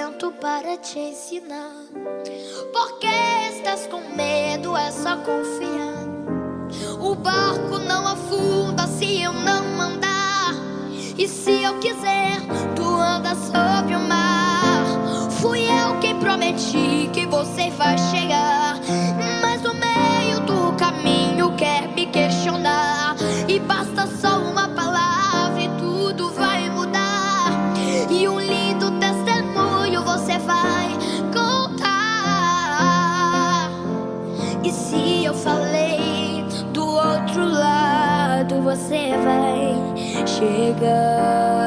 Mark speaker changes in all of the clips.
Speaker 1: momento para te ensinar. Porque estás com medo, é só confiar. O barco não afunda se eu não mandar. E se eu quiser, tu andas sobre o mar. Fui eu quem prometi que você vai chegar, mas no meio do caminho quer me questionar. E basta só uma palavra e tudo vai mudar. E um lindo testemunho você vai contar. E se eu falei, do outro lado você vai chegar.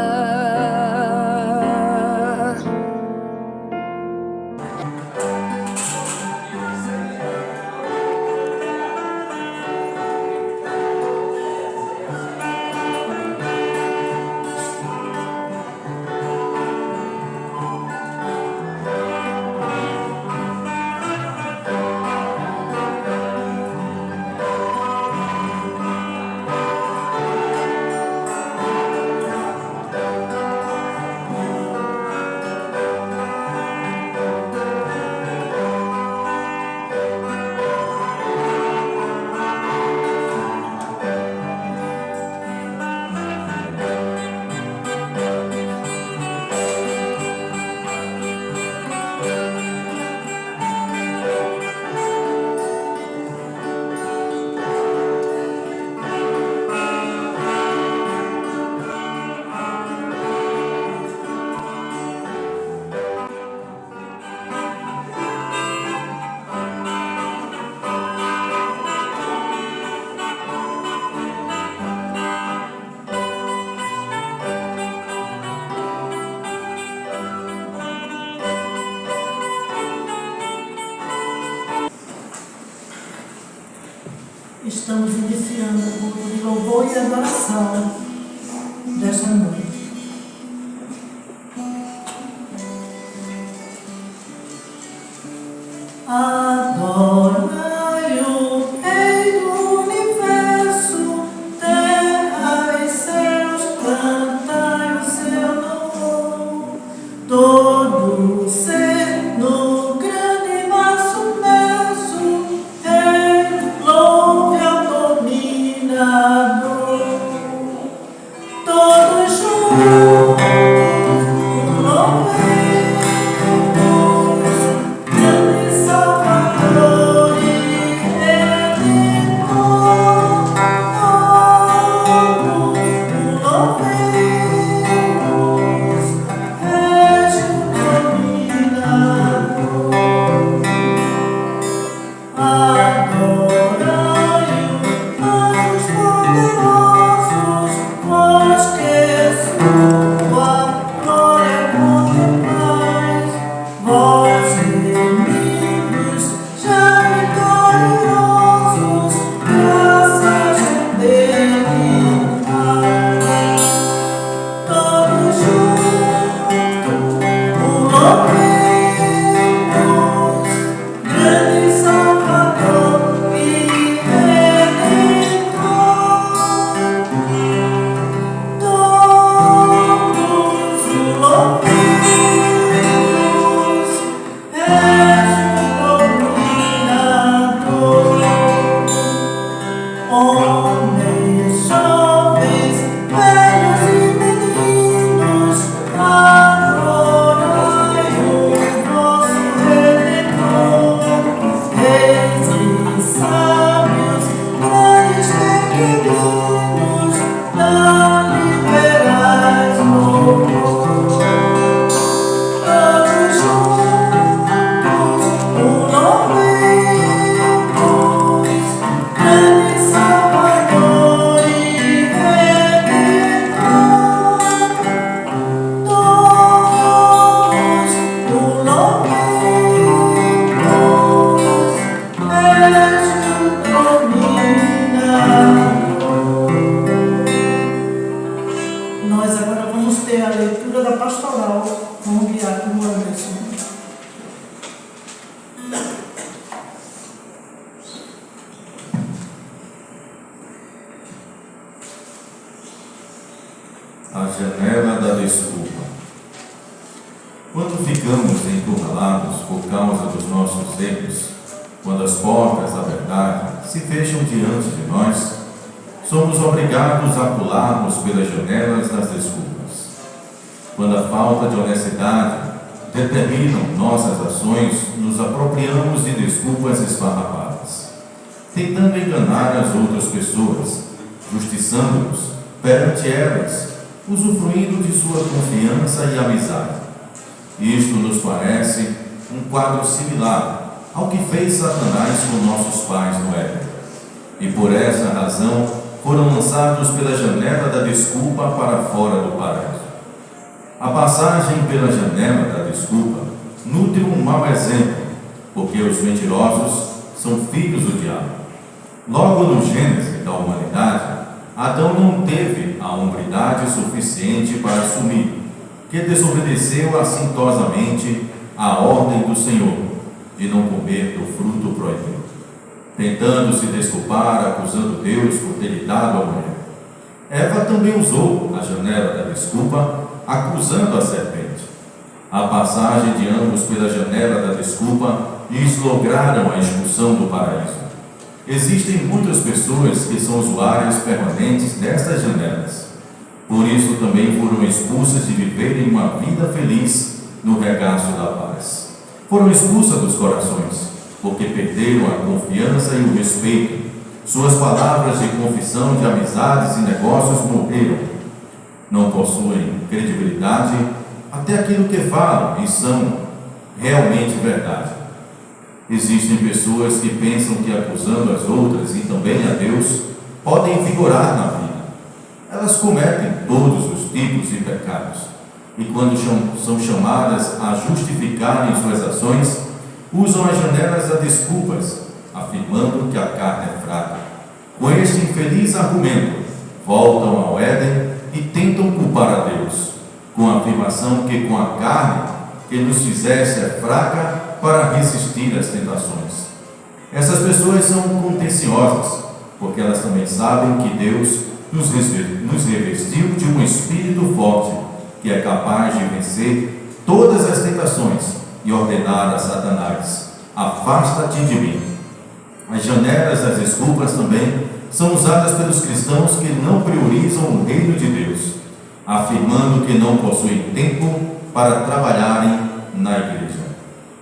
Speaker 2: Estamos iniciando o culto de louvor e adoração desta noite. Adorai o Rei do Universo, terra e céus, cantai o seu louvor. Todo ser no grande mar submerso, louve ao dominador. Todos juntos louvemos, grande Salvador e Redentor. Todos louvemos, és o dominador. Adorai-o, anjos poderosos, vós que sua glória contemplais. Vós, inimigos, já vitoriosos, graças redentivais. Todos juntos o louvemos, grande Salvador e Redentor. Todos o louvemos, és o dominador. Homens, jovens, velhos e meninos, adorai o vosso Redentor. Reis e sábios, grandes pequeninos, liberais louvor. Todos juntos o louvemos, grande Salvador e Redentor. Todos o louvemos, és o dominador. Nós agora vamos ter a leitura da pastoral com o diácono Anderson.
Speaker 3: A janela da desculpa. Quando ficamos encurralados por causa dos nossos erros, quando as portas da verdade se fecham diante de nós, somos obrigados a pularmos pelas janelas das desculpas. Quando a falta de honestidade determinam nossas ações, nos apropriamos de desculpas esfarrapadas, tentando enganar as outras pessoas, justiçando-nos perante elas, usufruindo de sua confiança e amizade. Isto nos parece um quadro similar ao que fez Satanás com nossos pais no Éden. E por essa razão foram lançados pela janela da desculpa para fora do paraíso. A passagem pela janela da desculpa nutre um mau exemplo, porque os mentirosos são filhos do diabo. Logo no gênese da humanidade, Adão não teve a hombridade suficiente para assumir que desobedeceu assintosamente a ordem do Senhor de não comer do fruto proibido, tentando se desculpar, acusando Deus por ter lhe dado a mulher. Eva também usou a janela da desculpa, acusando a serpente. A passagem de ambos pela janela da desculpa lhes lograram a expulsão do paraíso. Existem muitas pessoas que são usuárias permanentes destas janelas. Por isso também foram expulsas de viverem uma vida feliz no regaço da paz. Foram expulsas dos corações, porque perderam a confiança e o respeito. Suas palavras de confissão, de amizades e negócios morreram. Não possuem credibilidade, até aquilo que falam e são realmente verdade. Existem pessoas que pensam que acusando as outras e também a Deus, podem vigorar na vida. Elas cometem todos os tipos de pecados, e quando são chamadas a justificarem suas ações, usam as janelas das desculpas, afirmando que a carne é fraca. Com este infeliz argumento, voltam ao Éden e tentam culpar a Deus, com a afirmação que com a carne que nos fizesse é fraca para resistir às tentações. Essas pessoas são contenciosas, porque elas também sabem que Deus nos revestiu de um espírito forte, que é capaz de vencer todas as tentações e ordenar a Satanás: afasta-te de mim. As janelas das desculpas também são usadas pelos cristãos que não priorizam o reino de Deus, afirmando que não possuem tempo para trabalharem na igreja,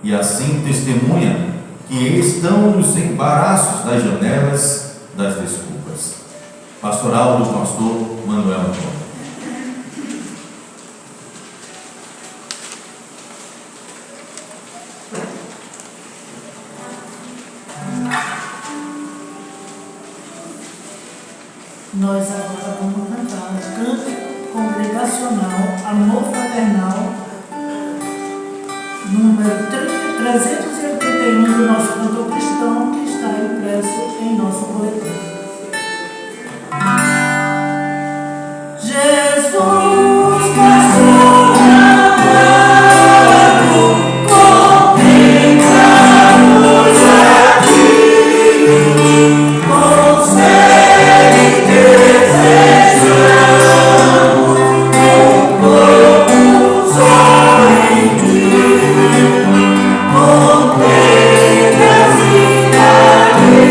Speaker 3: e assim testemunham que estão nos embaraços das janelas das desculpas. Pastoral do pastor Manuel Antônio.
Speaker 2: Nós agora vamos cantar o canto congregacional Amor Fraternal, número 381 do nosso cantor cristão, que está impresso em nosso boletim. Jesus passou amado, contemplamos aqui, com sede desejamos, um corpo só em ti, com penas e cabeças,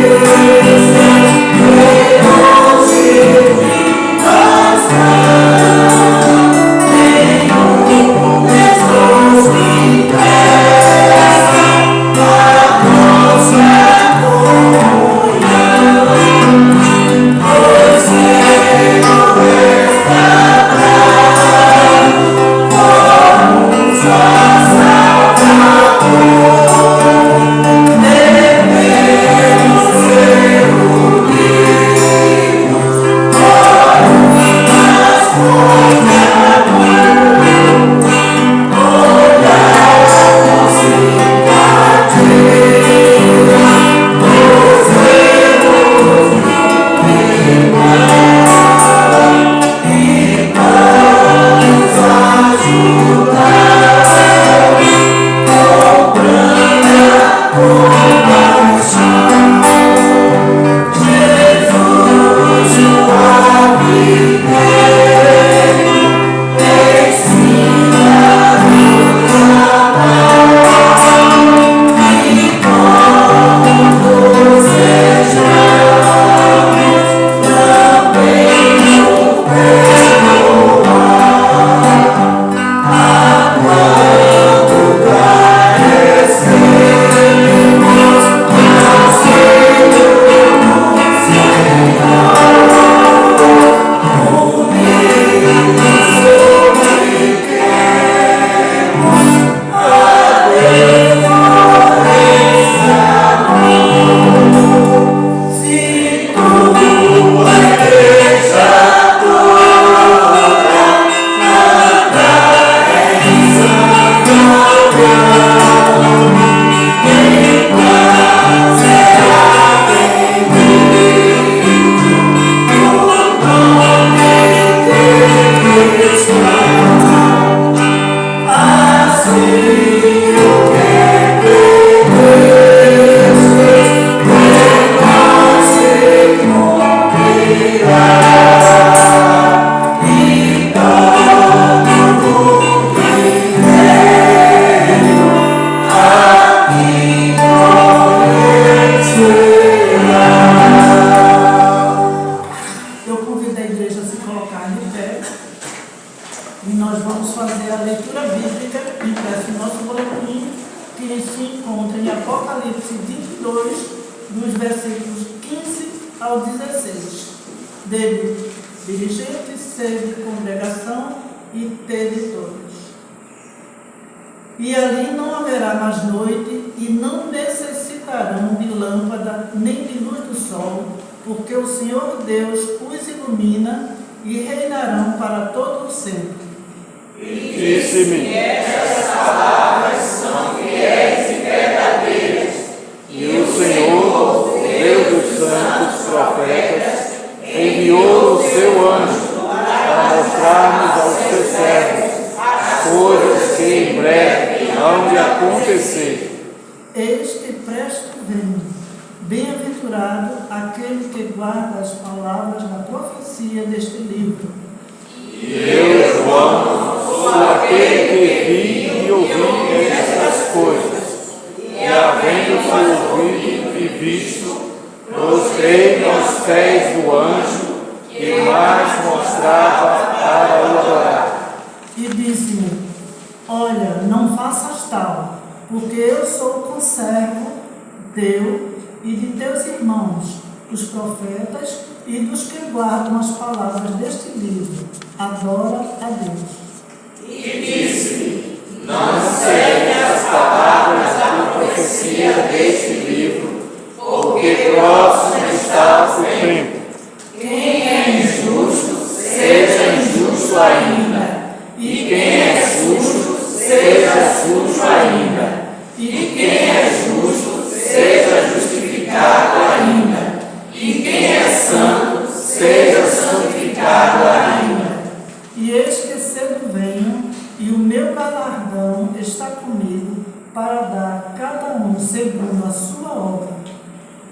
Speaker 2: leitura bíblica impressa em nosso boletim, que se encontra em Apocalipse 22, dos versículos 15 ao 16. Dele, dirigente, sede, congregação e tede todos. E ali não haverá mais noite, e não necessitarão de lâmpada nem de luz do sol, porque o Senhor Deus os ilumina e reinarão para todo o sempre.
Speaker 4: E disse-me: estas palavras são fiéis e verdadeiras. E o Senhor, Deus dos santos profetas, enviou o seu anjo para mostrar-nos aos seus servos as coisas que em breve hão de acontecer.
Speaker 2: Eis que presto venho. Bem-aventurado aquele que guarda as palavras da profecia deste livro.
Speaker 4: Eu, João, sou aquele que vi e ouvi estas coisas, e havendo-se ouvido e visto, prostrei-me aos pés do anjo que mais mostrava para o adorar.
Speaker 2: E disse-me: olha, não faças tal, porque eu sou conservo teu e de teus irmãos, os profetas, e dos que guardam as palavras deste livro. Adora a Deus.
Speaker 4: E disse-me: não seguem as palavras da profecia deste livro, porque próximo está o tempo. Quem é injusto, seja injusto ainda. E quem é justo, seja justo ainda. E quem é justo, seja justificado ainda. E quem é santo, seja santificado ainda.
Speaker 2: E eis que cedo venho, e o meu galardão está comigo, para dar a cada um segundo a sua obra.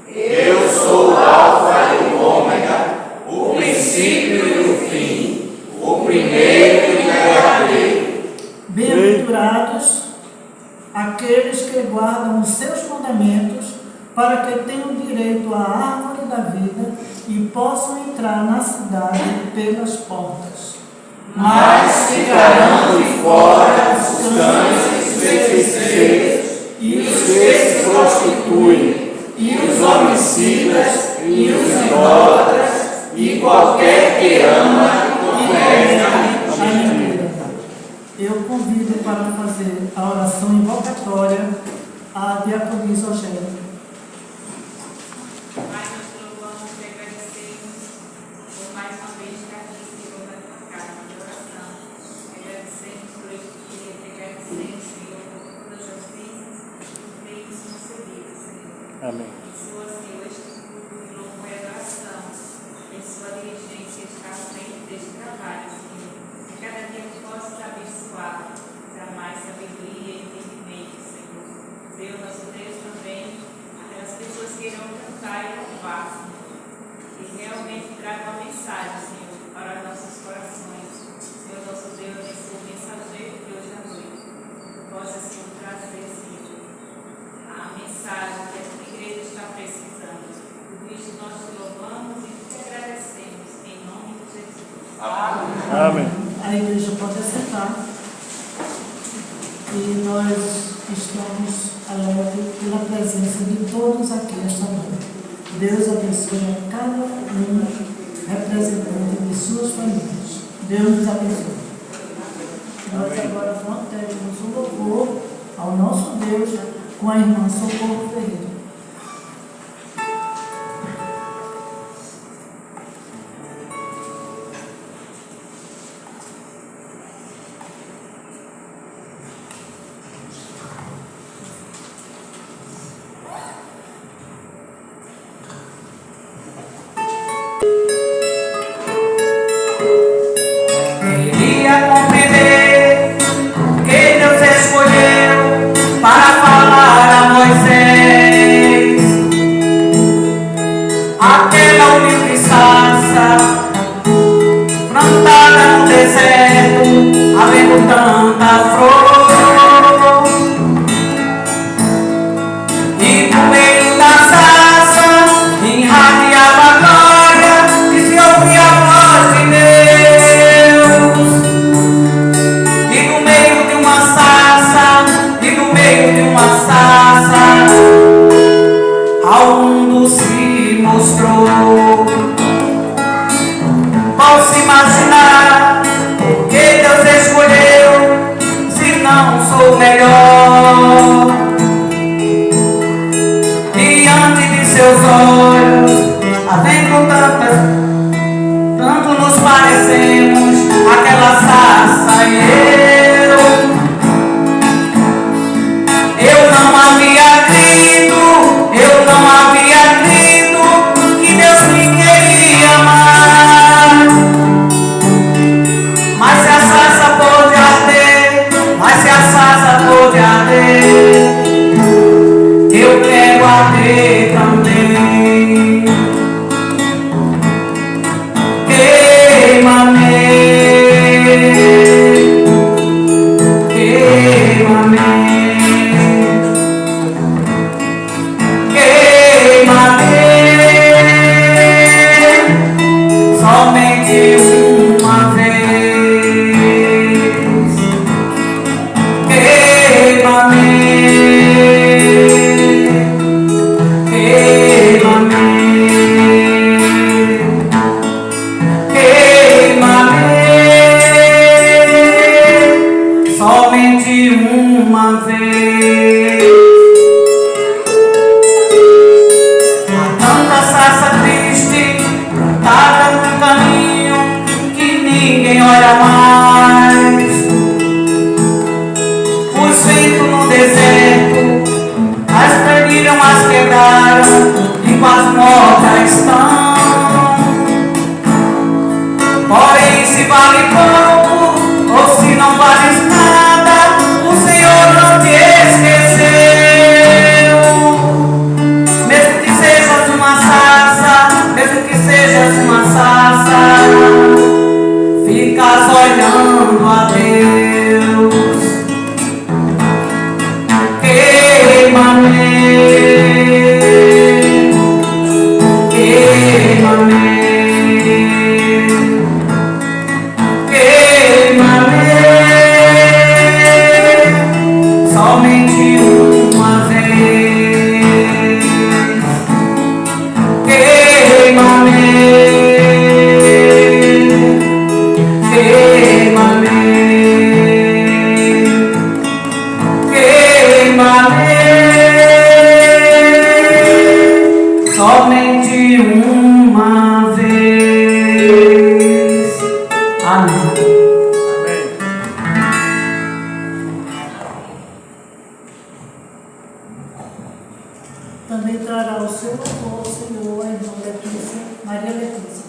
Speaker 4: Eu sou o Alfa e o Ômega, o princípio e o fim, o primeiro e o derradeiro.
Speaker 2: Bem-aventurados aqueles que guardam os seus mandamentos, para que tenham direito à árvore da vida e possam entrar na cidade pelas portas.
Speaker 4: Mas ficarão de fora os cães, os feiticeiros, e os que se prostituem, e os homicidas, e os idólatras, e qualquer que ama e cometa a mentira.
Speaker 2: Eu convido para fazer a oração invocatória a diaconisa Eugênia.
Speaker 5: Pai, nós te louvamos e agradecemos por mais uma vez estar aqui, Senhor, na tua casa de oração. Agradecemos por este dia, agradecemos, Senhor, por todas as bênçãos e meios concedidos, Senhor.
Speaker 4: Amém.
Speaker 5: Abençoa, Senhor, este culto de louvor e adoração. Abençoa a diligência que está à frente deste trabalho, Senhor. Que cada dia possa abençoar para mais sabedoria e entendimento, Senhor. Deus, nosso Deus, também. As pessoas que irão cantar e louvar, Senhor, e realmente tragam a mensagem, Senhor, para nossos corações. Senhor, nosso Deus, esse mensageiro de hoje à noite, possa, Senhor, trazer, Senhor, a mensagem que a tua igreja está precisando. Por isso nós te louvamos e te agradecemos, em nome de Jesus.
Speaker 4: Amém.
Speaker 2: A igreja pode assentar. E nós estamos alegres pela presença de todos aqui esta noite. Deus abençoe a cada um representante de suas famílias. Deus nos abençoe. Nós agora teremos um louvor ao nosso Deus com a irmã Socorro Ferreira.
Speaker 6: Queria compreender que Deus escolheu para falar a Moisés. mostrou. Posso imaginar por que Deus escolheu, se não sou melhor. Diante de seus olhos, havendo tanto nos parecemos, aquela sarça e eu não havia crido que Deus me queria amar. Mas se a sarça pode arder, eu quero arder também. Queima-me, somente uma vez. Queima-me, somente uma vez. Há tanta sarça triste plantada no caminho que ninguém olha mais. Os ventos no deserto as perdiram, as quebraram e quase mortas estão. Porém, se vale pouco ou se não vales nada, o Senhor não te esqueceu. Mesmo que sejas uma sarça, ficas olhando a Deus. Queima-me, somente uma vez. Queima-me, somente uma vez. Amém.
Speaker 2: Também trará o seu louvor, Senhor, a irmã Letícia, Maria Letícia.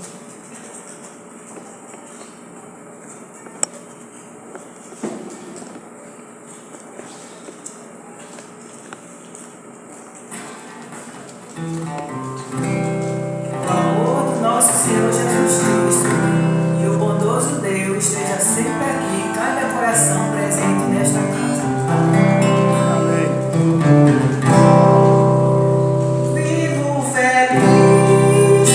Speaker 7: O amor do nosso Senhor Jesus Cristo e o bondoso Deus esteja sempre aqui, cada coração presente nesta casa. Vivo feliz,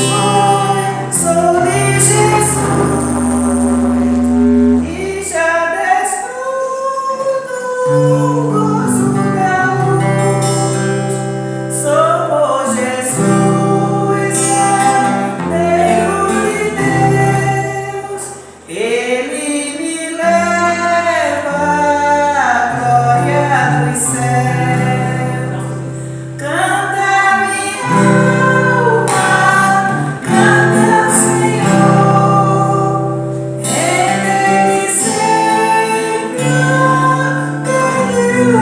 Speaker 7: sou de Jesus e já desfruto o gozo da luz. Sou por Jesus, Filho de Deus, Ele me leva à glória dos céus. Canta minha alma, canta o Senhor, Ele sempre a glória.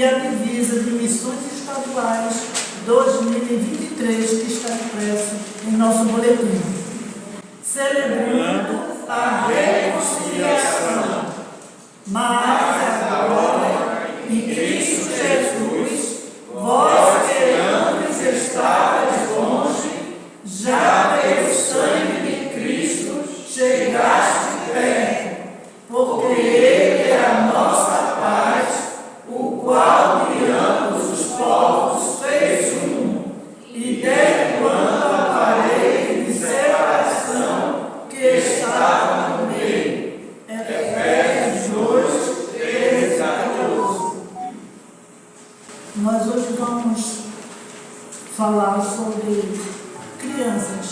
Speaker 2: e a divisa de missões estaduais 2023, que está impresso em nosso boletim. Celebrando a reconciliação, mas agora, em Cristo Jesus, vós que antes estavais longe, já pelo sangue de Cristo chegaste perto, porque Ele é a nossa paz, o qual de ambos os povos fez um, e derrubando a parede de separação que estava no meio. Efésios 2, 13 a 14. Nós hoje vamos falar sobre crianças.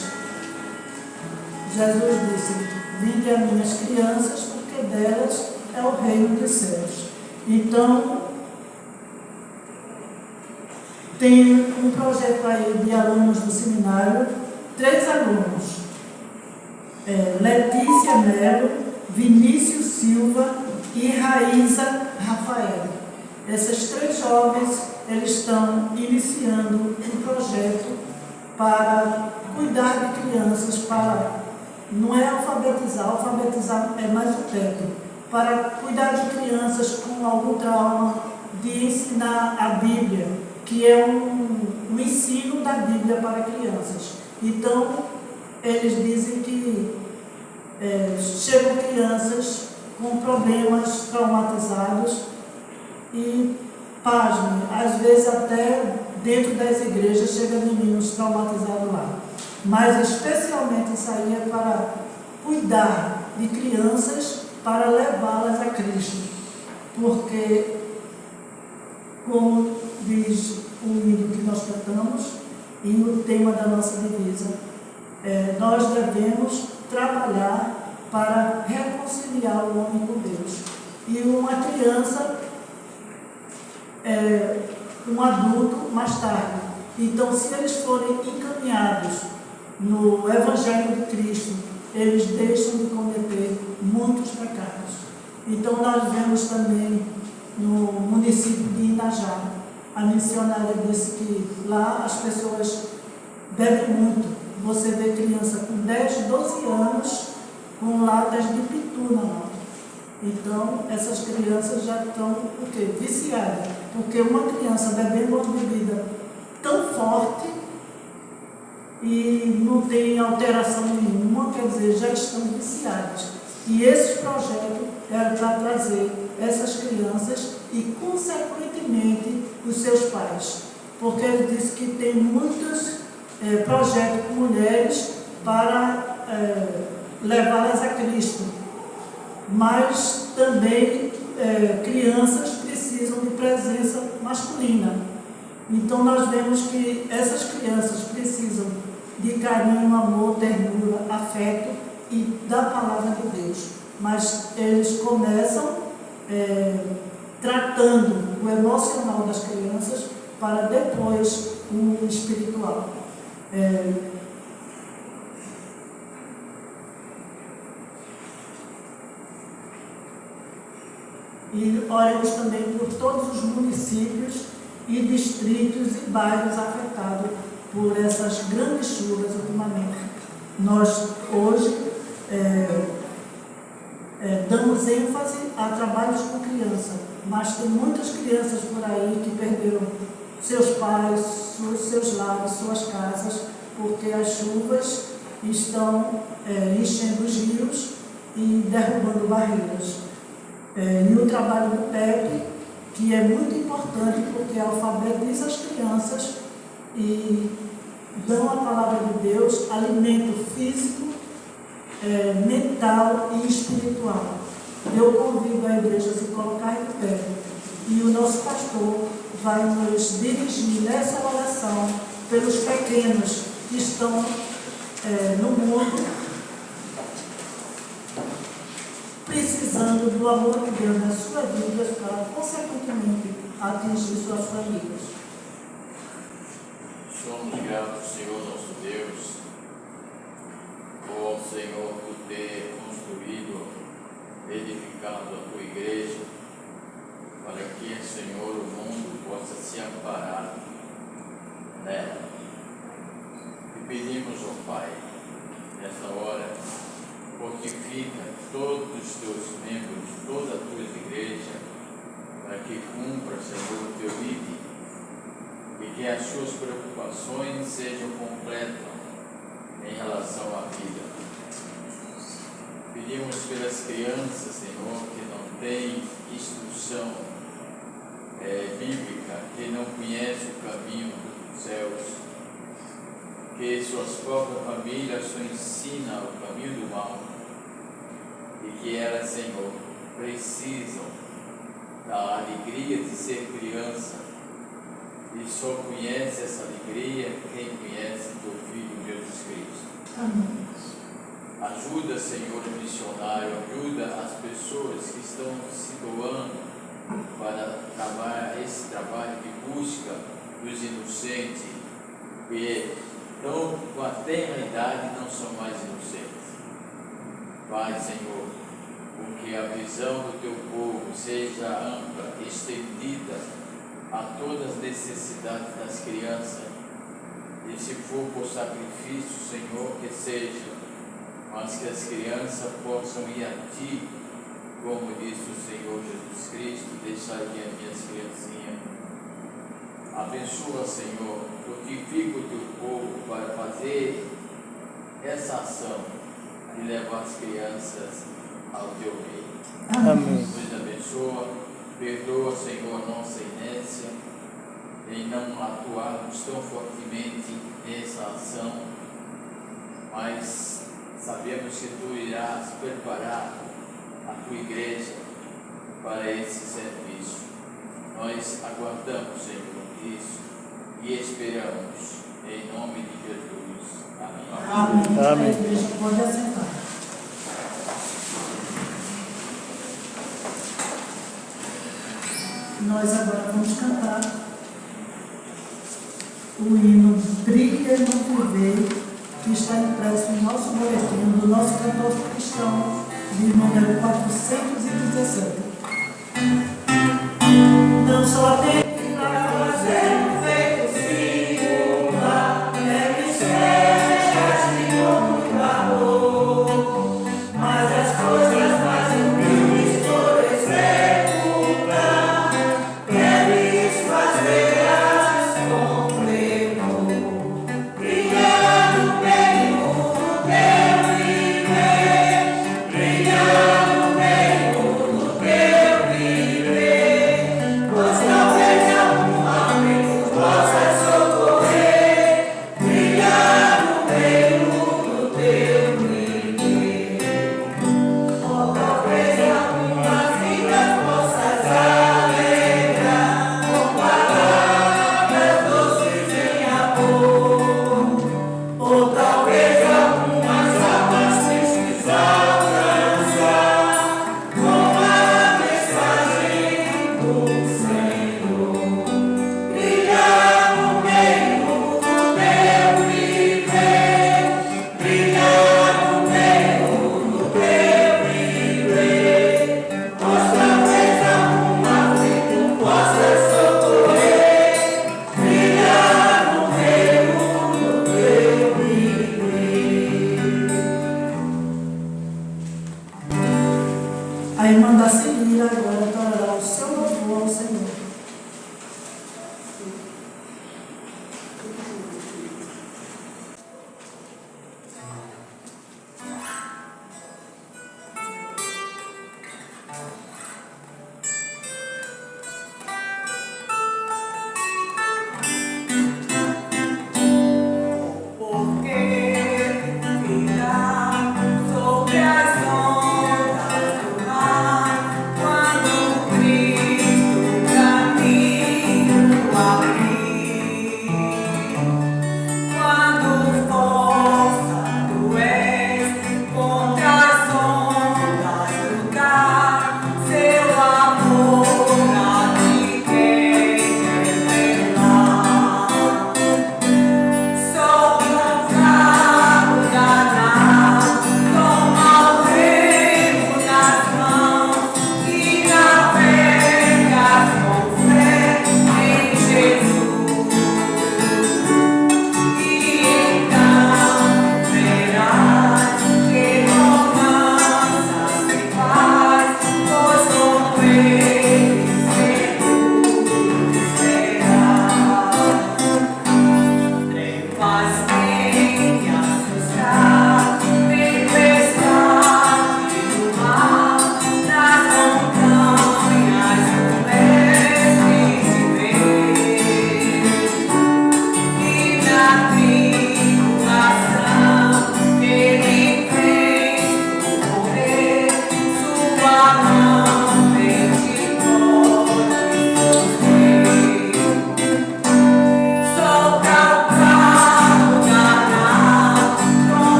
Speaker 2: Jesus disse: vinde a minhas crianças, porque delas é o reino dos céus. Então, tem um projeto aí de alunos do seminário, 3 alunos, Letícia Melo, Vinícius Silva e Raíza Rafael. Esses 3 jovens, eles estão iniciando um projeto para cuidar de crianças, não é alfabetizar é mais o técnico, para cuidar de crianças com algum trauma, de ensinar a Bíblia, que é um ensino da Bíblia para crianças. Então, eles dizem que chegam crianças com problemas traumatizados e, pasmem, às vezes até dentro das igrejas chegam meninos traumatizados lá. Mas especialmente isso aí é para cuidar de crianças, para levá-las a Cristo. Porque, como diz o hino que nós cantamos, e o tema da nossa divisa, nós devemos trabalhar para reconciliar o homem com Deus. E uma criança, um adulto mais tarde. Então, se eles forem encaminhados no Evangelho de Cristo, eles deixam de cometer muitos pecados. Então, nós vemos também no município de Inajá, a missionária disse que lá as pessoas bebem muito. Você vê criança com 10, 12 anos com latas de pitu na mão. Então, essas crianças já estão viciadas. Porque uma criança bebendo uma bebida tão forte e não tem alteração nenhuma, quer dizer, já estão viciados. E esse projeto era para trazer essas crianças e, consequentemente, os seus pais. Porque ele disse que tem muitos projetos com mulheres para levá-las a Cristo. Mas também crianças precisam precisam de presença masculina. Então nós vemos que essas crianças precisam de carinho, amor, ternura, afeto e da palavra de Deus. Mas eles começam tratando o emocional das crianças para depois o espiritual. E oremos também por todos os municípios e distritos e bairros afetados por essas grandes chuvas ultimamente. Nós hoje damos ênfase a trabalhos com criança, mas tem muitas crianças por aí que perderam seus pais, seus lares, suas casas, porque as chuvas estão enchendo os rios e derrubando barreiras. E o trabalho do PEP, que é muito importante porque alfabetiza as crianças e dão a palavra de Deus, alimento físico, mental e espiritual. Eu convido a igreja a se colocar em pé e o nosso pastor vai nos dirigir nessa oração pelos pequenos que estão no mundo precisando do amor de Deus nas suas vidas para, consequentemente, atingir suas famílias.
Speaker 8: Somos gratos, Senhor nosso Deus, por Senhor por ter construído, edificado a tua igreja, para que, Senhor, o mundo possa se amparar nela. E pedimos, ó Pai, nessa hora, fortifica todos os teus membros, toda a tua igreja, para que cumpra, Senhor, o teu livre e que as suas preocupações sejam completas em relação à vida. Pedimos pelas crianças, Senhor, que não têm instrução bíblica, que não conhecem o caminho dos céus, que suas próprias famílias só ensinam o caminho do mal e que elas, Senhor, precisam da alegria de ser criança e só conhece essa alegria quem conhece teu Filho Jesus Cristo.
Speaker 2: Amém.
Speaker 8: Ajuda, Senhor, o missionário, ajuda as pessoas que estão se doando para esse trabalho de busca dos inocentes, que então, com a tenra idade, não são mais inocentes. Vai, Senhor, com que a visão do teu povo seja ampla, estendida a todas as necessidades das crianças. E se for por sacrifício, Senhor, que seja, mas que as crianças possam ir a Ti, como disse o Senhor Jesus Cristo, deixaria as minhas criancinhas. Abençoa, Senhor, fortifica o teu povo para fazer essa ação de levar as crianças ao teu reino.
Speaker 4: Amém.
Speaker 8: Nos abençoa, perdoa, Senhor, a nossa inércia em não atuarmos tão fortemente nessa ação, mas sabemos que Tu irás preparar a Tua igreja para esse serviço. Nós aguardamos, Senhor, isso e esperamos em nome de Jesus. Amém.
Speaker 2: Amém.
Speaker 4: Amém.
Speaker 2: A igreja pode assentar. Nós agora vamos cantar o hino Brilha no Viver, que está impresso no nosso boletim do nosso cantor cristão, de número 417. Não só tem
Speaker 6: Brilhando bem no teu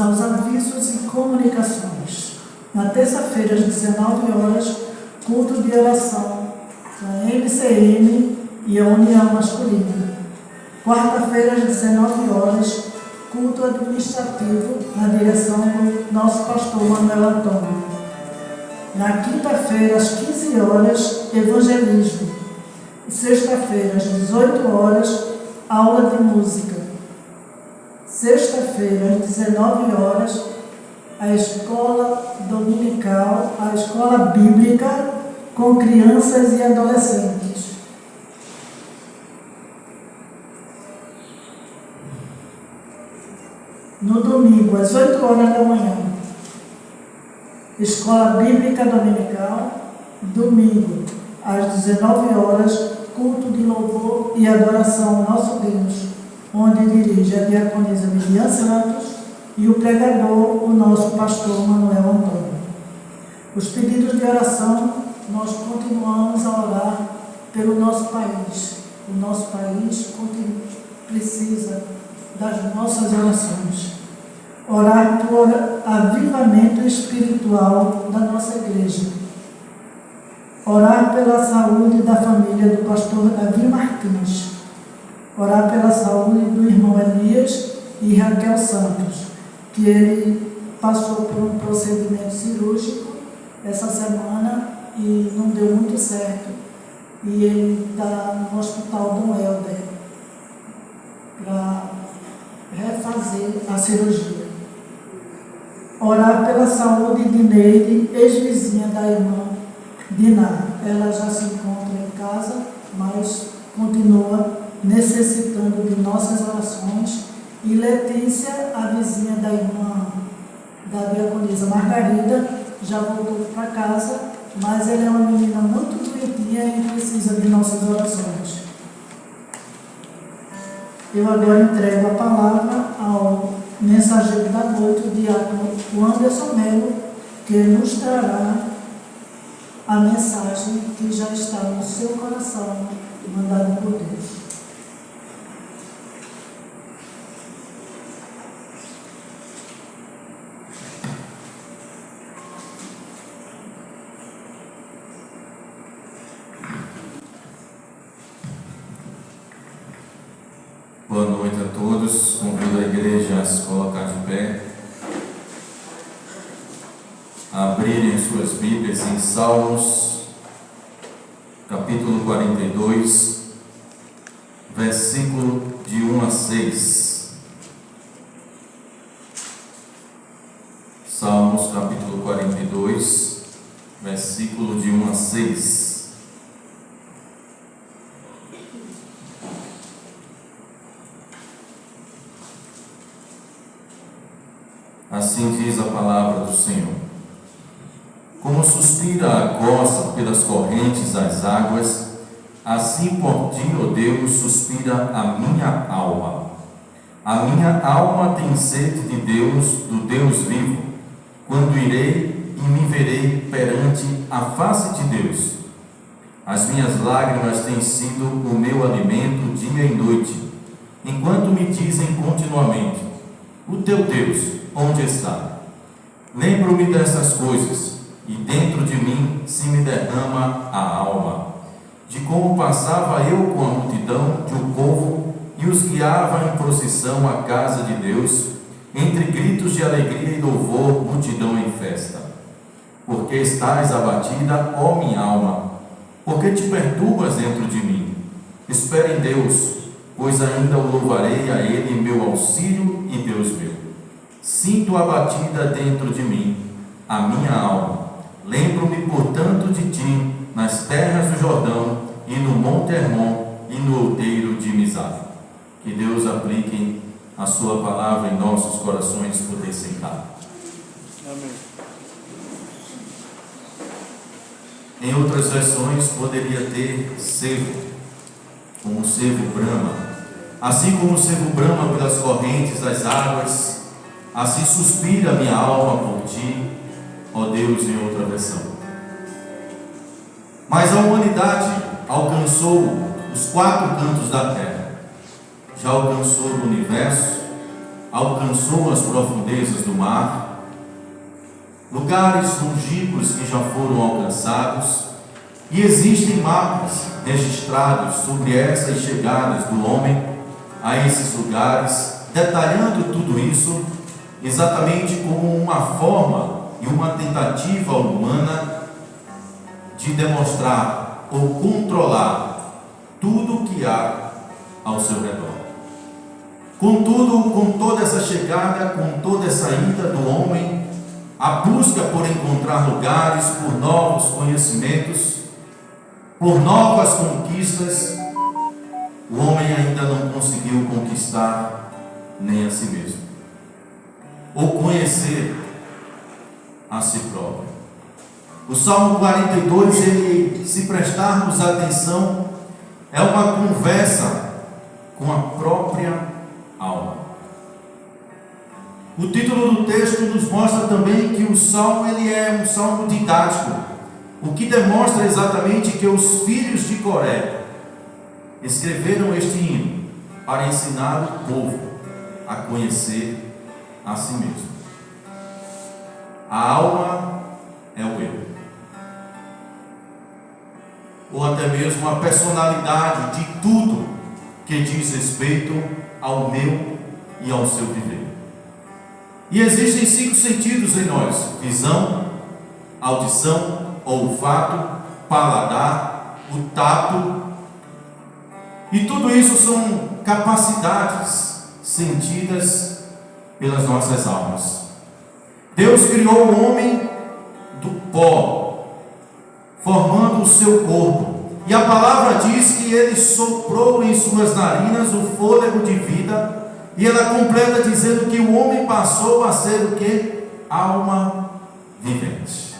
Speaker 2: aos avisos e comunicações. Na terça-feira, às 19 horas, culto de oração da MCM e a União Masculina. Quarta-feira, às 19 horas, culto administrativo na direção do nosso pastor Manuel Antônio. Na quinta-feira, às 15 horas, evangelismo. Sexta-feira, às 18 horas, aula de música. Sexta-feira, às 19 horas, a escola dominical, a escola bíblica com crianças e adolescentes. No domingo, às 8 horas da manhã, escola bíblica dominical. Domingo, às 19 horas, culto de louvor e adoração ao nosso Deus, onde dirige a diaconisa Miriam Santos e o pregador, o nosso pastor Manuel Antônio. Os pedidos de oração, nós continuamos a orar pelo nosso país. O nosso país precisa das nossas orações. Orar por avivamento espiritual da nossa igreja. Orar pela saúde da família do pastor Davi Martins. Orar pela saúde do irmão Elias e Raquel Santos, que ele passou por um procedimento cirúrgico essa semana e não deu muito certo. E ele está no Hospital Dom Helder para refazer a cirurgia. Orar pela saúde de Neide, ex-vizinha da irmã Diná. Ela já se encontra em casa, mas continua necessitando de nossas orações. E Letícia, a vizinha da irmã da diaconisa Margarida, já voltou para casa, mas ela é uma menina muito doentinha e precisa de nossas orações. Eu agora entrego a palavra ao mensageiro da noite, o diácono Anderson Melo, que nos trará a mensagem que já está no seu coração, mandada por Deus.
Speaker 3: Boa noite a todos. Convido a igreja a se colocar de pé, a abrirem suas Bíblias em Salmos, capítulo 42, versículo de 1 a 6. Salmos, capítulo 42, versículo de 1 a 6. Assim diz a palavra do Senhor. Como suspira a costa pelas correntes das águas, assim por ti, ó Deus, suspira a minha alma. A minha alma tem sede de Deus, do Deus vivo. Quando irei e me verei perante a face de Deus? As minhas lágrimas têm sido o meu alimento dia e noite, enquanto me dizem continuamente: o teu Deus onde está? Lembro-me dessas coisas, e dentro de mim se me derrama a alma, de como passava eu com a multidão de um povo e os guiava em procissão à casa de Deus, entre gritos de alegria e louvor, multidão em festa. Porque estás abatida, ó minha alma? Porque te perturbas dentro de mim? Espere em Deus, pois ainda o louvarei a Ele, meu auxílio e Deus meu. Sinto abatida dentro de mim a minha alma. Lembro-me, portanto, de ti nas terras do Jordão e no Monte Hermon e no outeiro de Mizar. Que Deus aplique a sua palavra em nossos corações. Poder sentar.
Speaker 4: Amém.
Speaker 3: Em outras versões poderia ter cervo, como o cervo brama. Assim como o cervo brama pelas correntes das águas, assim suspira minha alma por ti, ó Deus, em outra versão. Mas a humanidade alcançou os quatro cantos da terra, já alcançou o universo, alcançou as profundezas do mar, lugares longínquos que já foram alcançados, e existem mapas registrados sobre essas chegadas do homem a esses lugares, detalhando tudo isso exatamente como uma forma e uma tentativa humana de demonstrar ou controlar tudo o que há ao seu redor. Contudo, com toda essa chegada, com toda essa ida do homem, a busca por encontrar lugares, por novos conhecimentos, por novas conquistas, o homem ainda não conseguiu conquistar nem a si mesmo, ou conhecer a si próprio. O Salmo 42, ele, se prestarmos atenção, é uma conversa com a própria alma. O título do texto nos mostra também que o Salmo, ele é um salmo didático, o que demonstra exatamente que os filhos de Coré escreveram este hino para ensinar o povo a conhecer a si mesmo. A alma é o eu, ou até mesmo a personalidade de tudo que diz respeito ao meu e ao seu viver. E existem 5 sentidos em nós: visão, audição, olfato, paladar, o tato. E tudo isso são capacidades sentidas pelas nossas almas. Deus criou o homem do pó, formando o seu corpo. E a palavra diz que ele soprou em suas narinas o fôlego de vida. E ela completa dizendo que o homem passou a ser o que? Alma vivente.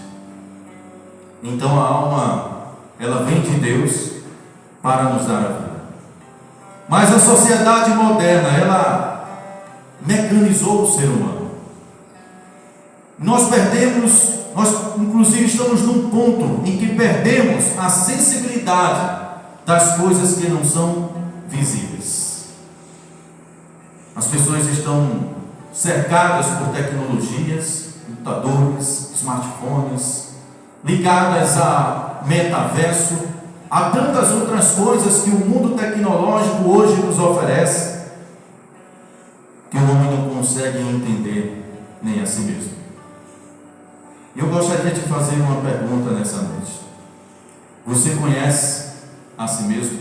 Speaker 3: Então a alma, ela vem de Deus para nos dar a vida. Mas a sociedade moderna, ela mecanizou o ser humano. Nós inclusive estamos num ponto em que perdemos a sensibilidade das coisas que não são visíveis. As pessoas estão cercadas por tecnologias, computadores, smartphones, ligadas a metaverso, a tantas outras coisas que o mundo tecnológico hoje nos oferece, que o homem não consegue entender nem a si mesmo. Eu gostaria de fazer uma pergunta nessa noite. Você conhece a si mesmo?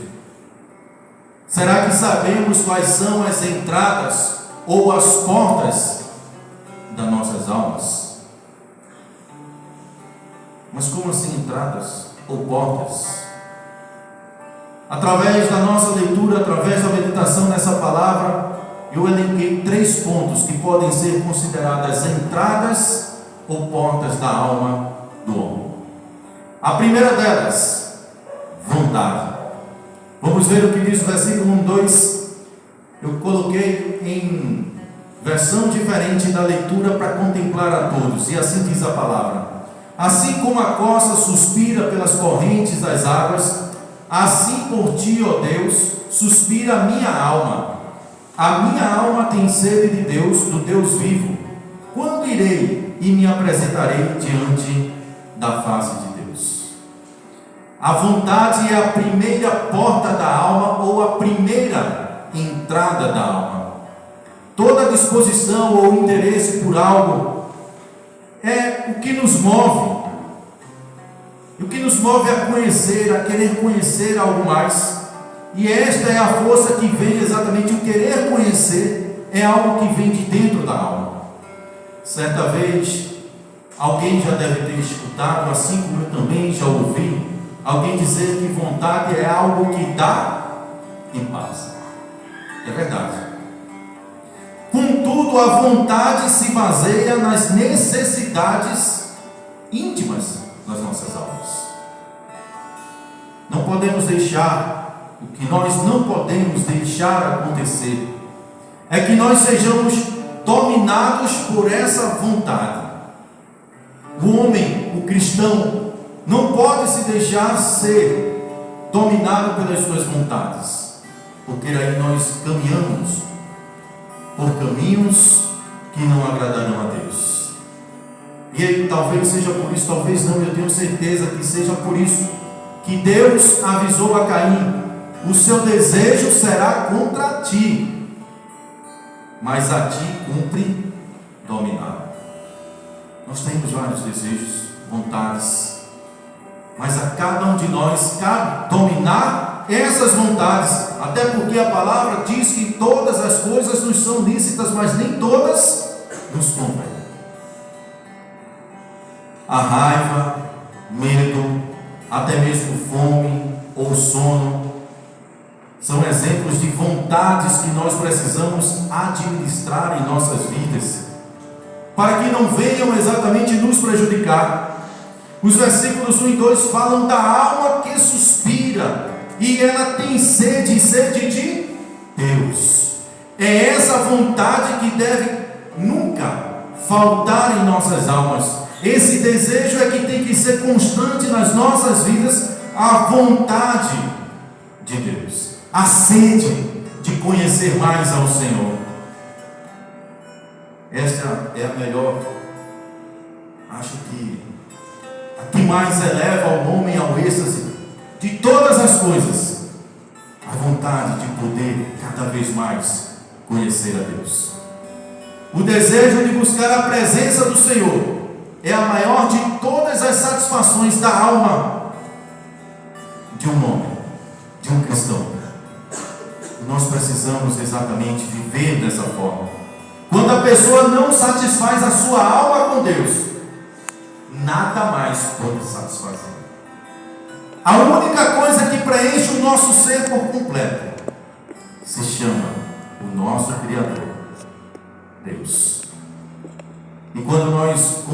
Speaker 3: Será que sabemos quais são as entradas ou as portas das nossas almas? Mas como assim entradas ou portas? Através da nossa leitura, através da meditação nessa palavra, eu elenquei 3 pontos que podem ser consideradas entradas ou portas da alma do homem. A primeira delas, vontade. Vamos ver o que diz o versículo 1-2. Eu coloquei em versão diferente da leitura para contemplar a todos. E assim diz a palavra: assim como a costa suspira pelas correntes das águas, assim por ti, ó Deus, suspira a minha alma. A minha alma tem sede de Deus, do Deus vivo. Quando irei e me apresentarei diante da face de Deus? A vontade é a primeira porta da alma, ou a primeira entrada da alma. Toda disposição ou interesse por algo é o que nos move. O que nos move a conhecer, a querer conhecer algo mais. E esta é a força que vem exatamente, o querer conhecer é algo que vem de dentro da alma. Certa vez, alguém já deve ter escutado, assim como eu também já ouvi, alguém dizer que vontade é algo que dá e passa. É verdade. Contudo, a vontade se baseia nas necessidades íntimas das nossas almas. Não podemos deixar, o que nós não podemos deixar acontecer, é que nós sejamos dominados por essa vontade. O homem, o cristão, não pode se deixar ser dominado pelas suas vontades, porque aí nós caminhamos por caminhos que não agradaram a Deus. E aí, talvez seja por isso, talvez não, eu tenho certeza que seja por isso que Deus avisou a Caim: o seu desejo será contra ti, mas a ti cumpre dominar. Nós temos vários desejos, vontades, mas a cada um de nós cabe dominar essas vontades, até porque a palavra diz que todas as coisas nos são lícitas, mas nem todas nos convêm. A raiva, medo, até mesmo fome ou sono são exemplos de vontades que nós precisamos administrar em nossas vidas, para que não venham exatamente nos prejudicar. Os versículos 1 e 2 falam da alma que suspira, e ela tem sede de Deus. É essa vontade que deve nunca faltar em nossas almas. Esse desejo é que tem que ser constante nas nossas vidas, a vontade de Deus, a sede de conhecer mais ao Senhor. Esta é a melhor, acho que a que mais eleva o homem ao êxtase de todas as coisas, a vontade de poder cada vez mais conhecer a Deus. O desejo de buscar a presença do Senhor é a maior de todas as satisfações da alma de um homem, de um cristão. Nós precisamos exatamente viver dessa forma. Quando a pessoa não satisfaz a sua alma com Deus, nada mais pode satisfazer. A única coisa que preenche o nosso ser por completo se chama o nosso Criador, Deus. E quando nós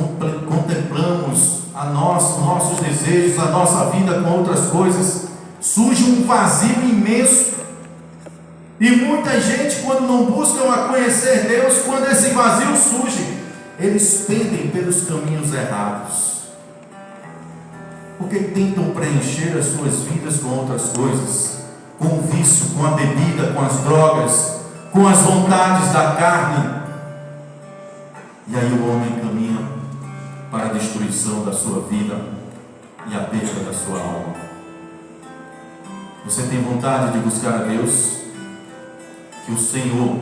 Speaker 3: contemplamos os nossos desejos, a nossa vida com outras coisas, surge um vazio imenso. E muita gente, quando não buscam a conhecer Deus, quando esse vazio surge, eles pendem pelos caminhos errados, porque tentam preencher as suas vidas com outras coisas, com o vício, com a bebida, com as drogas, com as vontades da carne. E aí o homem caminha para a destruição da sua vida e a perda da sua alma. Você tem vontade de buscar a Deus? Que o Senhor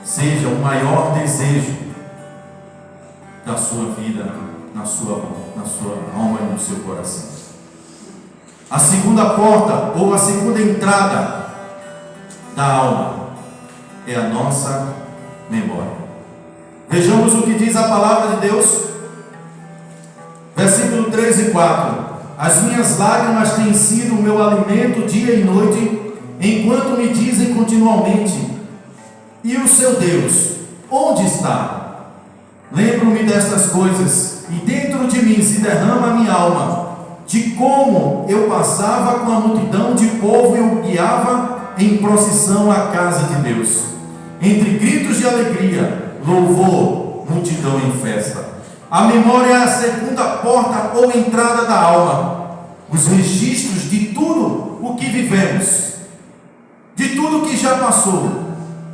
Speaker 3: seja o maior desejo da sua vida, na sua alma e no seu coração. A segunda porta, ou a segunda entrada da alma, é a nossa memória. Vejamos o que diz a palavra de Deus, versículo 3 e 4. As minhas lágrimas têm sido o meu alimento dia e noite, enquanto me dizem continuamente: e o seu Deus, onde está? Lembro-me destas coisas, e dentro de mim se derrama a minha alma, de como eu passava com a multidão de povo e o guiava em procissão à casa de Deus, entre gritos de alegria, louvor, multidão em festa. A memória é a segunda porta ou entrada da alma, os registros de tudo o que vivemos, de tudo que já passou,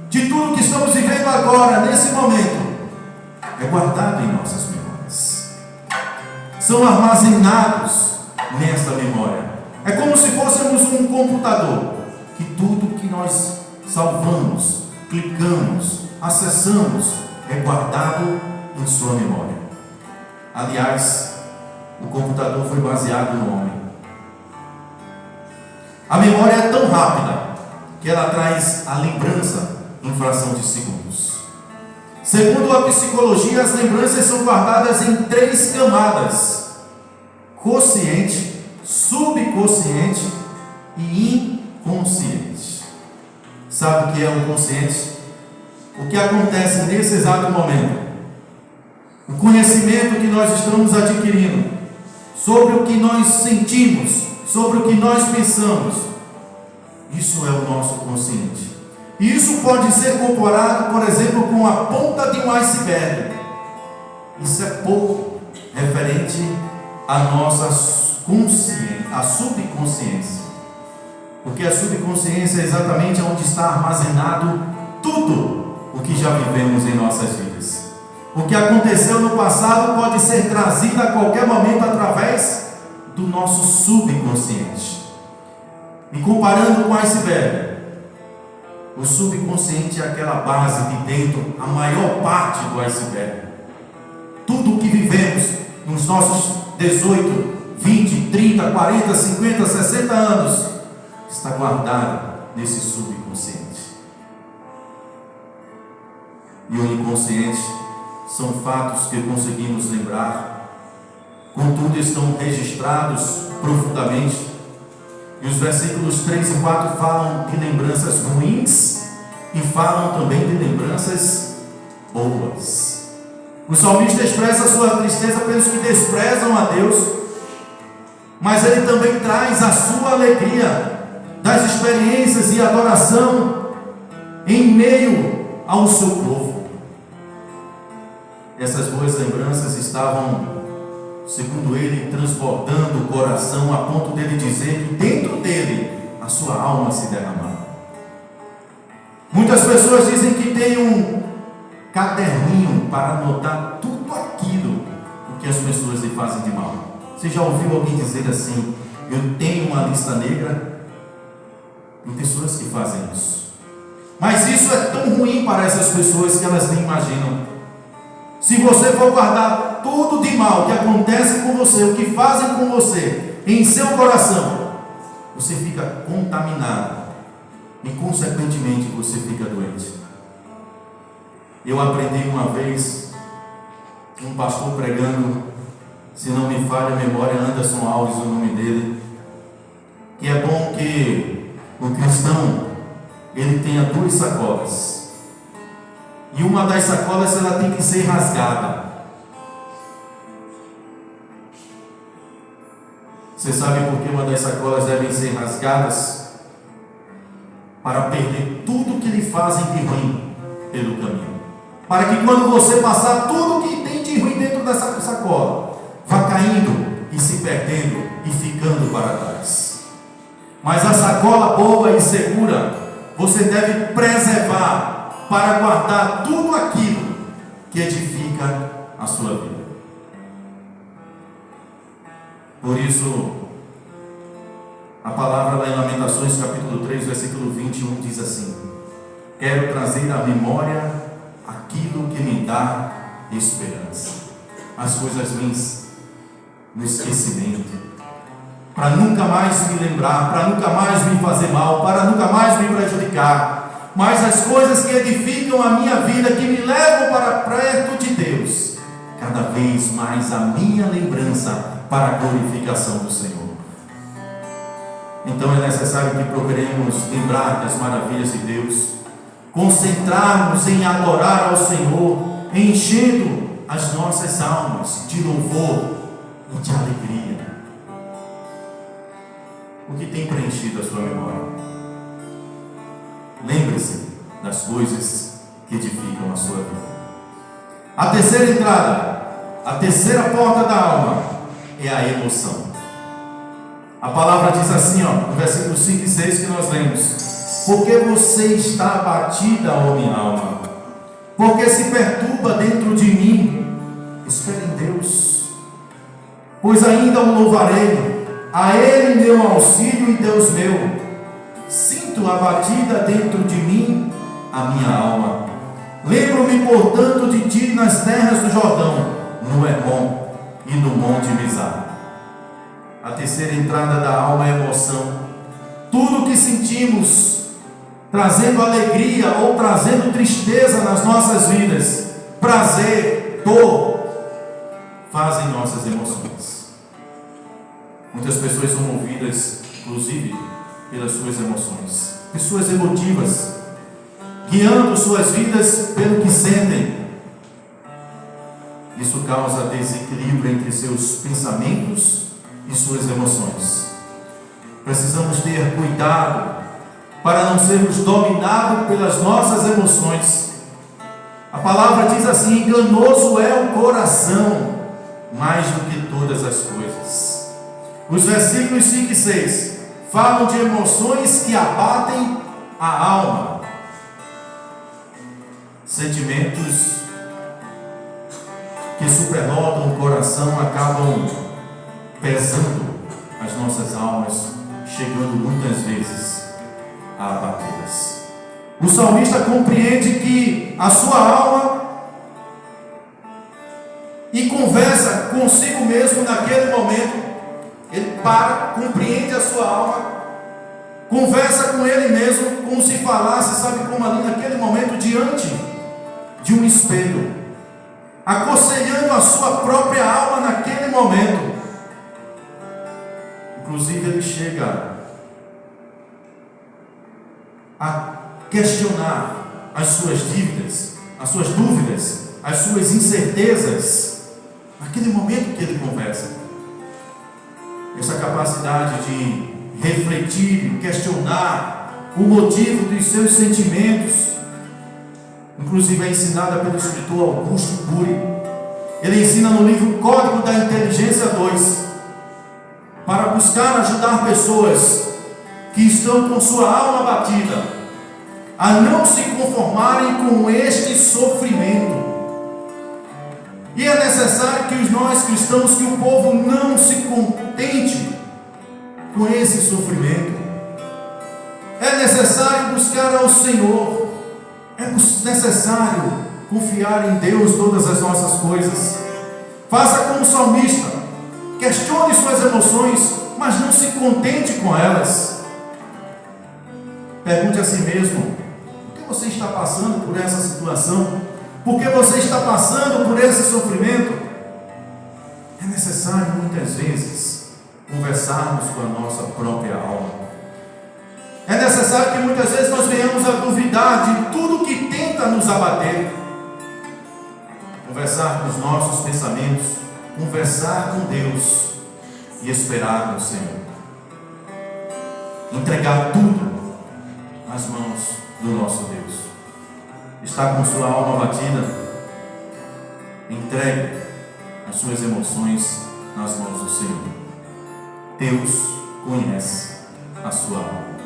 Speaker 3: de tudo que estamos vivendo agora, nesse momento, é guardado em nossas memórias, são armazenados nesta memória. É como se fôssemos um computador, que tudo que nós salvamos, clicamos, acessamos, é guardado em sua memória. Aliás, o computador foi baseado no homem. A memória é tão rápida que ela traz a lembrança em fração de segundos. Segundo a psicologia, as lembranças são guardadas em 3 camadas: consciente, subconsciente e inconsciente. Sabe o que é o consciente? O que acontece nesse exato momento, o conhecimento que nós estamos adquirindo sobre o que nós sentimos, sobre o que nós pensamos, isso é o nosso consciente. E isso pode ser comparado, por exemplo, com a ponta de um iceberg. Isso é pouco referente à nossa consciência, à subconsciência. Porque a subconsciência é exatamente onde está armazenado tudo o que já vivemos em nossas vidas. O que aconteceu no passado pode ser trazido a qualquer momento através do nosso subconsciente. E comparando com o iceberg, o subconsciente é aquela base de dentro, a maior parte do iceberg. Tudo o que vivemos nos nossos 18, 20, 30, 40, 50, 60 anos está guardado nesse subconsciente. E o inconsciente são fatos que conseguimos lembrar, contudo estão registrados profundamente. E os versículos 3 e 4 falam de lembranças ruins e falam também de lembranças boas. O salmista expressa a sua tristeza pelos que desprezam a Deus, mas ele também traz a sua alegria das experiências e adoração em meio ao seu povo. Essas boas lembranças estavam, segundo ele, transbordando o coração a ponto dele dizer que dentro dele a sua alma se derramava. Muitas pessoas dizem que tem um caderninho para anotar tudo aquilo que as pessoas lhe fazem de mal. Você já ouviu alguém dizer assim: eu tenho uma lista negra? Tem pessoas que fazem isso, mas isso é tão ruim para essas pessoas que elas nem imaginam. Se você for guardar tudo de mal que acontece com você, o que fazem com você, em seu coração, você fica contaminado e consequentemente você fica doente. Eu aprendi uma vez, um pastor pregando, se não me falha a memória, Anderson Alves, o nome dele, que é bom que o cristão ele tenha 2 sacolas. E uma das sacolas ela tem que ser rasgada. Você sabe por que uma das sacolas devem ser rasgadas? Para perder tudo que lhe fazem de ruim pelo caminho. Para que quando você passar tudo que tem de ruim dentro dessa sacola, vá caindo e se perdendo e ficando para trás. Mas a sacola boa e segura, você deve preservar para guardar tudo aquilo que edifica a sua vida. Por isso, a palavra lá em Lamentações, capítulo 3, versículo 21, diz assim: quero trazer à memória aquilo que me dá esperança. As coisas ruins no esquecimento, para nunca mais me lembrar, para nunca mais me fazer mal, para nunca mais me prejudicar. Mas as coisas que edificam a minha vida, que me levam para perto de Deus, cada vez mais a minha lembrança para a glorificação do Senhor. Então é necessário que procuremos lembrar das maravilhas de Deus, concentrarmos em adorar ao Senhor, enchendo as nossas almas de louvor e de alegria. O que tem preenchido a sua memória? Lembre-se das coisas que edificam a sua vida. A terceira entrada, a terceira porta da alma é a emoção. A palavra diz assim, no versículo 5 e 6 que nós lemos: porque você está abatida, ó minha alma, porque se perturba dentro de mim. Espere em Deus, pois ainda o louvarei, a Ele meu auxílio e Deus meu. Sinto abatida dentro de mim a minha alma. Lembro-me, portanto, de ti nas terras do Jordão, no Hermon e no Monte Mizar. A terceira entrada da alma é a emoção. Tudo que sentimos, trazendo alegria ou trazendo tristeza nas nossas vidas, prazer, dor, fazem nossas emoções. Muitas pessoas são movidas, inclusive, pelas suas emoções. Pessoas emotivas, guiando suas vidas pelo que sentem. Isso causa desequilíbrio entre seus pensamentos e suas emoções. Precisamos ter cuidado para não sermos dominados pelas nossas emoções. A palavra diz assim: enganoso é o coração mais do que todas as coisas. Os versículos 5 e 6 falam de emoções que abatem a alma. sentimentos que superlotam o coração acabam pesando as nossas almas, chegando muitas vezes a abatê-las. O salmista compreende que a sua alma e conversa consigo mesmo naquele momento. Ele para, compreende a sua alma, conversa com ele mesmo, como se falasse, sabe como ali naquele momento, diante de um espelho, aconselhando a sua própria alma naquele momento. Inclusive ele chega a questionar as suas dívidas, as suas dúvidas, as suas incertezas, naquele momento que ele conversa. Essa capacidade de refletir, questionar o motivo dos seus sentimentos, inclusive é ensinada pelo escritor Augusto Cury. Ele ensina no livro Código da Inteligência 2, para buscar ajudar pessoas que estão com sua alma abatida a não se conformarem com este sofrimento. E é necessário que nós cristãos, que o povo não se contente com esse sofrimento. É necessário buscar ao Senhor. É necessário confiar em Deus todas as nossas coisas. Faça como o salmista. Questione suas emoções, mas não se contente com elas. Pergunte a si mesmo: por que você está passando por essa situação? Por que você está passando por esse sofrimento? É necessário muitas vezes conversarmos com a nossa própria alma. É necessário que muitas vezes nós venhamos a duvidar de tudo que tenta nos abater. Conversar com os nossos pensamentos, conversar com Deus e esperar no Senhor. Entregar tudo nas mãos do nosso Deus. Está com sua alma abatida? Entregue as suas emoções nas mãos do Senhor. Deus conhece a sua alma.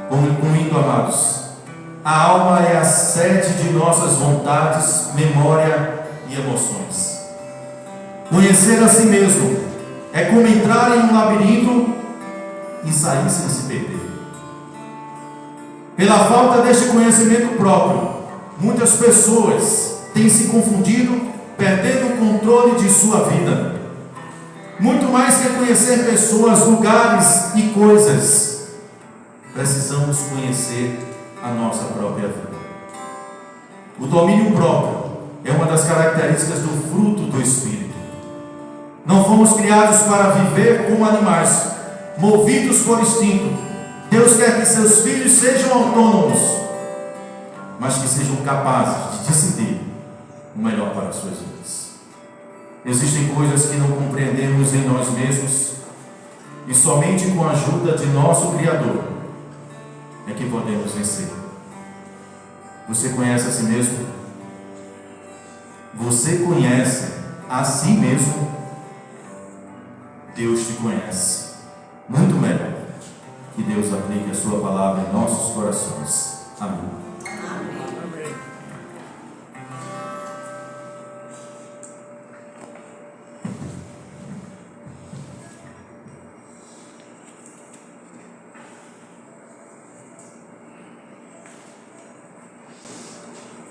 Speaker 3: Concluindo, amados, a alma é a sede de nossas vontades, memória e emoções. Conhecer a si mesmo é como entrar em um labirinto e sair sem se perder. Pela falta deste conhecimento próprio, muitas pessoas têm se confundido, perdendo o controle de sua vida. Muito mais que conhecer pessoas, lugares e coisas, precisamos conhecer a nossa própria vida. O domínio próprio é uma das características do fruto do Espírito. Não fomos criados para viver como animais, movidos por instinto. Deus quer que seus filhos sejam autônomos, mas que sejam capazes de decidir o melhor para as suas vidas. Existem coisas que não compreendemos em nós mesmos, e somente com a ajuda de nosso Criador é que podemos vencer. Você conhece a si mesmo? Você conhece a si mesmo? Deus te conhece muito melhor. Que Deus aplique a sua palavra em nossos corações. Amém.
Speaker 4: Amém.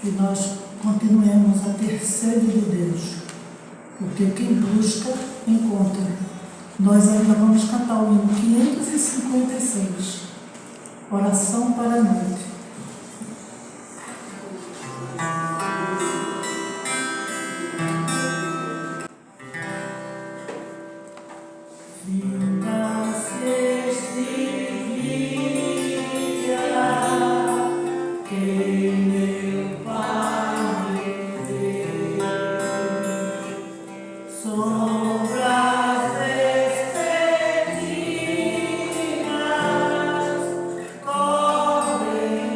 Speaker 2: Que nós continuemos a ter sede de Deus, porque quem busca, encontra. Nós ainda vamos cantar o hino 556, Oração para a Noite.
Speaker 7: Sombras destinas, cobrem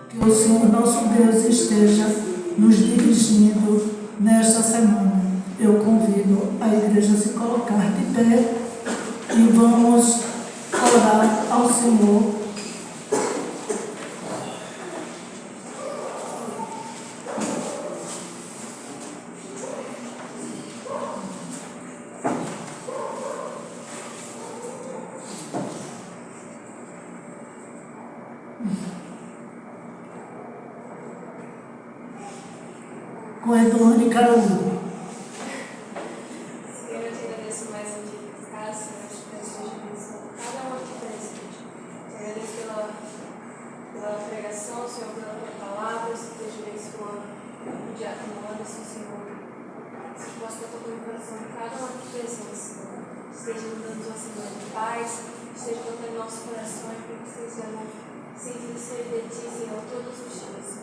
Speaker 2: Que o Senhor nosso Deus esteja nos dirigindo nesta semana. Eu convido a igreja a se colocar de pé e vamos orar ao Senhor. Corredor de Carolina.
Speaker 9: Senhor, eu te agradeço mais um dia por casa, Senhor, eu te peço hoje abençoa cada um aqui presente. Te agradeço pela pregação, Senhor, pela tua palavra, que esteja abençoando o diácono Anderson, Senhor. Se possa estar tocando o coração de cada um aqui presente, Senhor. Esteja nos dando uma semana de paz, esteja tocando nossos corações, para que estejamos sentindo ser de ti, Senhor, todos os dias.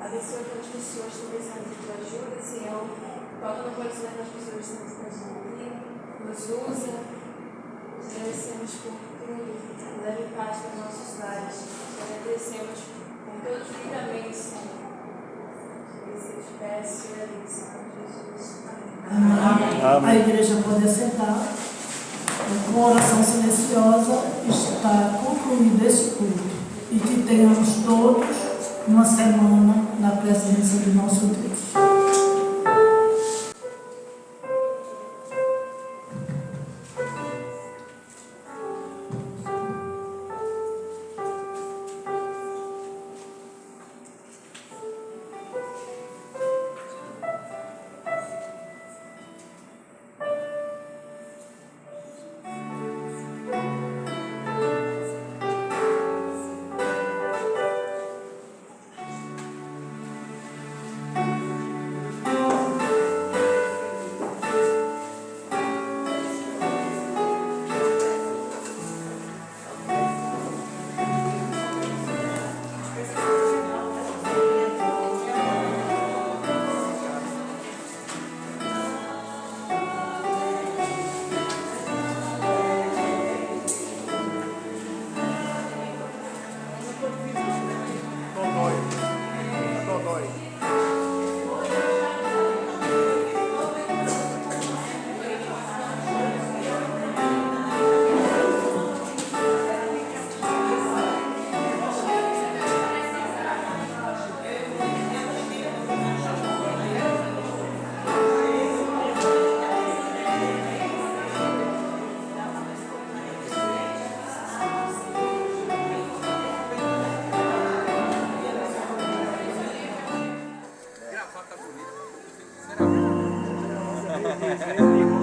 Speaker 9: Abençoa aquelas pessoas que estão precisando de tua ajuda, Senhor. Toca no coração daquelas pessoas que estão precisando de ti. Nos usa. Te agradecemos por tudo. Leve paz para os nossos lares. Te agradecemos por todos os livramentos, Senhor. Eu te peço e agradeço em Jesus. Amém.
Speaker 2: A igreja pode assentar. Com oração silenciosa está concluído esse culto. E que tenhamos todos uma semana na presença de nosso Deus.
Speaker 4: Sinceramente.